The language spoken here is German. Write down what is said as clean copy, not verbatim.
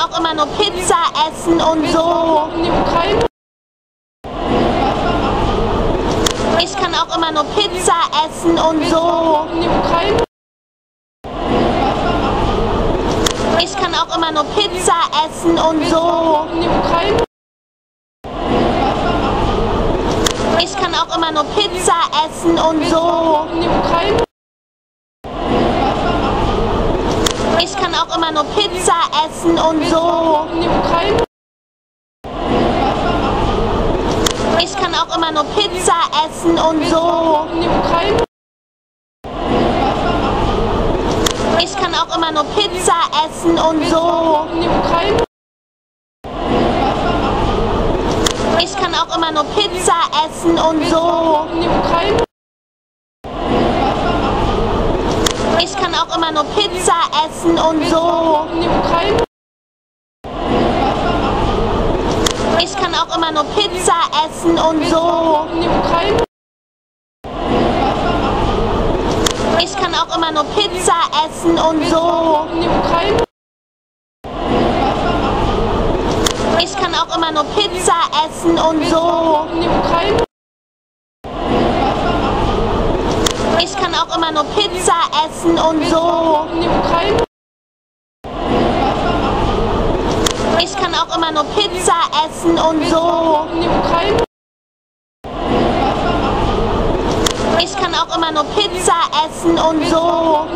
auch immer nur Pizza essen und so. Ich kann auch immer nur Pizza essen und so. Ich kann auch immer nur Pizza essen und so. Ich kann auch immer nur Pizza essen und so. Ich kann auch immer nur Pizza essen und so. Ich kann auch immer nur Pizza essen und so. Ich kann auch immer nur Pizza essen und so. Ich kann auch immer nur Pizza essen und so. Ich kann auch immer nur Pizza essen und so. Ich kann auch immer nur Pizza essen und so. Ich kann auch immer nur Pizza essen und so. Ich kann auch immer nur Pizza essen und so. Ich kann auch immer nur Pizza essen und so. Ich kann auch immer nur Pizza essen und so. Ich kann auch immer nur Pizza essen und so.